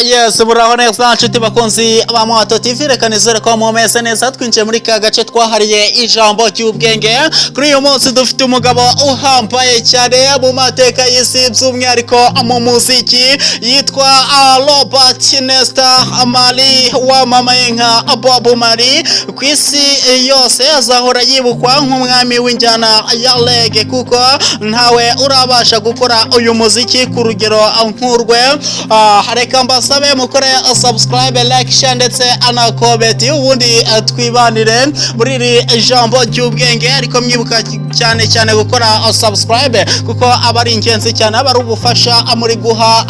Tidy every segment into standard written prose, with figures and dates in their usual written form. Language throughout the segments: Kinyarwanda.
Yes, muraho neza nshuti bakunzi ba Moto TV, reka nizere ko mumeze neza. Twinjiye muri ka gace twahariye ijambo cy'ubwenge. Kuri uyu munsi dufite umugabo uhambaye cyane mu mateka y'isi, by'umwihariko mu muziki, yitwa Robert Nesta Marley, wamamaye nka Bob Marley. Ku isi yose azahora yibukwa nk'umwami w'injyana ya reggae, kuko ntawe urabasha gukora uyu muziki ku rugero nk'urwe. Reka mbasabe mukore subscribe, like, share ndetse na comment, ubundi twibanire muri iri jambo ry'ubwenge. Ariko mwibuka cyane cyane gukora subscribe, kuko aba ari ingenzi cyane, aba ari ubufasha muri guha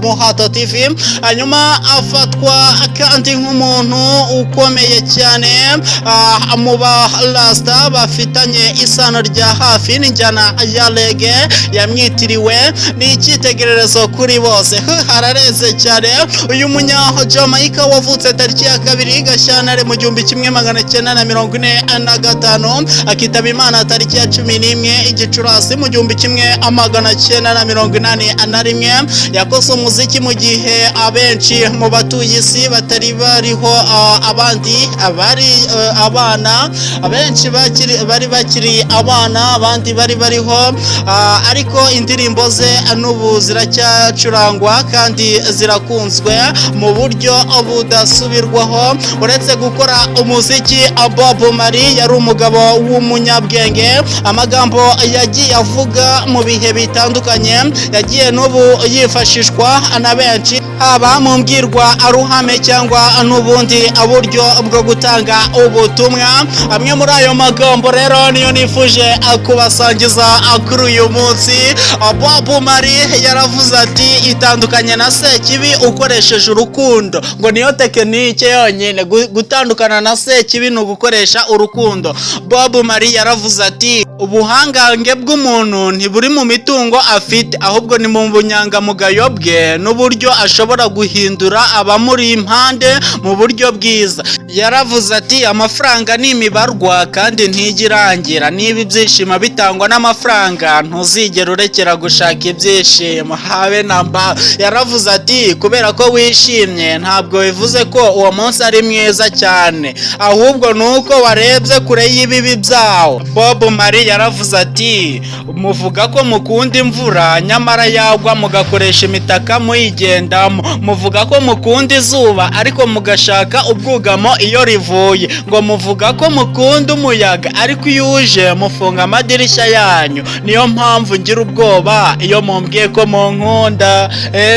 Moto TV. Hanyuma afatwa kandi nk'umuntu ukomeye cyane mu ba rasta bafitanye isano rya hafi n'injyana ya reggae, yamwitiriwe ni icyitegererezo kuri bose. Harareze cyane uyu munya Jamaica wavutse tariki ya 2 Gashyantare mu 1945, akitaba Imana tariki ya 11 Gicurasi mu 1981. Yakoze umuziki mu gihe abenshi mu batuye isi batari bariho, abandi abana abenshi bari bakiri abana, abandi bari bariho, ariko indirimbo ze n'ubu ziracyacurangwa kandi zirakunzwe mu buryo budasubirwaho. Uretse gukora umuziki, Bob Marley yari umugabo w'umunyabwenge. Amagambo yagiye avuga mu bihe bitandukanye yagiye n'ubu yifashishwa na benshi, haba mu mbwirwaruhame cyangwa n'ubundi buryo bwo gutanga ubutumwa. Amwe muri ayo magambo rero niyo nifuje kubasangiza kuri uyu munsi. Bob Marley yaravuze ati, itandukanye na Sekibi ukoresheje urukundo. Ngo niyo tekinike yonyine, gutandukana na Sekibi ni ugukoresha urukundo. Bob Marley yaravuze ati, ubuhangange bw'umuntu ntiburi mu mitungo afite, ahubwo ni mu bunyangamugayo bwe n'uburyo ashobora guhindura abamuri impande mu buryo bwiza. Yaravuze ati, amafaranga ni imibarwa kandi ntigirangira. Niba ibyishimo bitangwa n'amafaranga, ntuzigera urekera gushaka ibyishimo habe namba. Yaravuze ati, kubera ko wishimye ntabwo bivuze ko uwo munsi ari mwiza cyane, ahubwo nuko warebye kure y'ibibi byawo. Bob Marley yaravuze ati, muvuga ko mukunda imvura nyamara yagwa mugakoresha imitaka muyigendamo. Muvuga ko mukunda izuba ariko mugashaka ubwugamo iyo rivuye. Ngo muvuga ko mukunda umuyaga ariko iyo uje mufunga amadirishya yanyu. Niyo mpamvu ngira ubwoba iyo mumbwiye ko munkunda.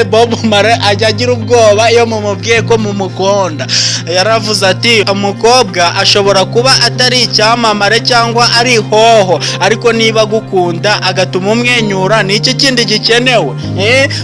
Bob Marley ajya agira ubwoba iyo mumubwiye ko mumukunda. Yaravuze ati, umukobwa ashobora kuba atari icyamamare cyangwa ari hoho, ariko niba gukunda agatuma umwenyura, ni iki kindi gikenewe?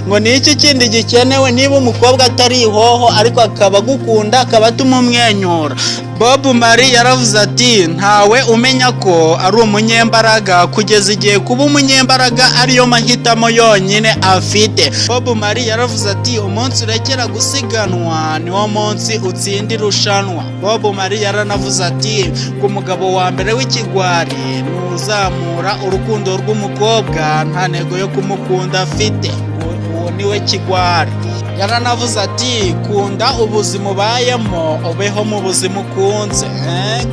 Ngo ni iki kindi gikenewe niba umukobwa atari hoho ariko akaba gukunda, akaba atuma umwenyura? Bob Marley yaravuze ati, ntawe umenya ko ari umunyembaraga kugeza igihe kuba umunyembaraga ariyo mahitamo yonyine afite. Bob Marley yaravuze ati, umunsi urekera gusiganwa niwo munsi utsinda irushanwa. Bob Marley yaranavuze ati, ku mugabo wa mbere w'ikigwari n'uzamura urukundo rw'umukobwa nta ntego yo kumukunda afite, uwo niwe kigwari. Yaranavuze ati, kunda ubuzima ubayemo ubeho mu buzima ukunze.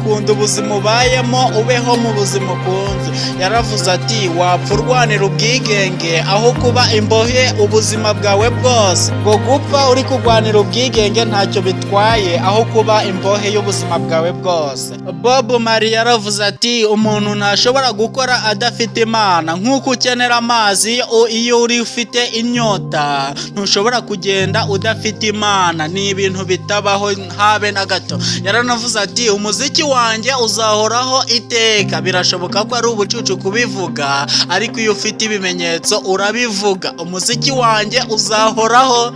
Kunda ubuzima ubayemo ubeho mu buzima ukunze. Yaravuze ati, wapfa urwanira ubwigenge aho kuba imbohe ubuzima bwawe bwose. Ngo gupfa uri kurwanira ubwigenge ntacyo bitwaye aho kuba imbohe y'ubuzima bwawe bwose. Bob Marley yaravuze ati, umuntu ntashobora gukora adafite Imana. Nk'uko ukenera amazi iyo uri ufite inyota, ntushobora kugenda udafite Imana. Ni ibintu bitabaho habe na gato. Yaranavuze ati, umuziki wanjye uzahoraho iteka. Birashoboka ko ari ubucucu kubivuga, ariko iyo ufite ibimenyetso urabivuga. Umuziki wanjye uzahoraho.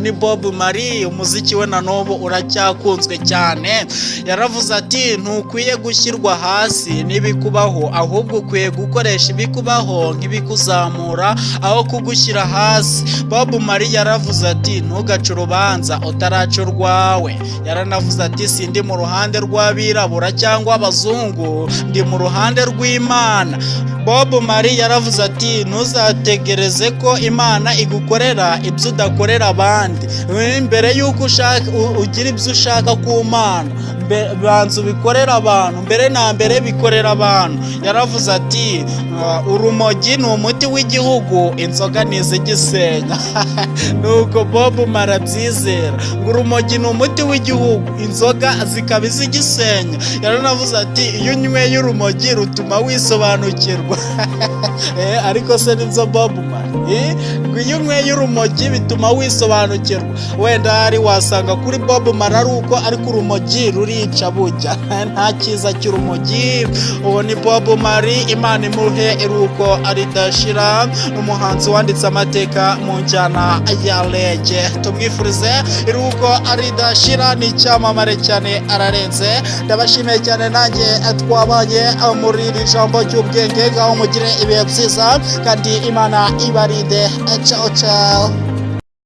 Ni Bob Marley, umuziki we na n'ubu uracyakunzwe cyane. Yaravuze ati, ntukwiye gushyirwa hasi n'ibikubaho, ahubwo ukwiye gukoresha ibikubaho nk'ibikuzamura aho kugushyira hasi. Bob Marley yaravuze ati, ntugace urubanza utaraca urwawe. Yaranavuze ati, sindi mu ruhande rw'abirabura cyangwa abazungu, ndi mu ruhande rw'Imana. Bob Marley yaravuze ati ntuzategereze ko Imana igukorera ibyo udakorera abandi. Mbere y'uko ugira ibyo ushaka ku Mana, banza ubikorera abantu, mbere na mbere bikorera abantu. Yaravuze ati urumogi ni umuti w'igihugu, inzoga ni iz'igisenya. Nuko Bob Marley abyizera ngo urumogi ni umuti w'igihugu, inzoga zikaba iz'igisenya. Yaranavuze ati iyo unyweye urumogi rutuma wisobanukirwa. Ariko se nibyo Bob Marley, ngo iyo unyweye urumogi bituma wisobanukirwa. Wenda hari wasanga kuri Bob Marley ari uko, ariko urumogi rurica bujya. Nta cyiza cy'urumogi. Uwo ni Bob Marley, Imana imuhe iruko aridashira, n'umuhanzi wanditse amateka mu njyana ya reggae. Tumwifurize iruko aridashira, ni icyamamare cyane, ararenze. Ndabashimiye cyane, nanjye twabanye muri iri jambo ry'ubwenge. Ngaho mugire ibihe byiza kandi Imana ibarinde. Ciao ciao.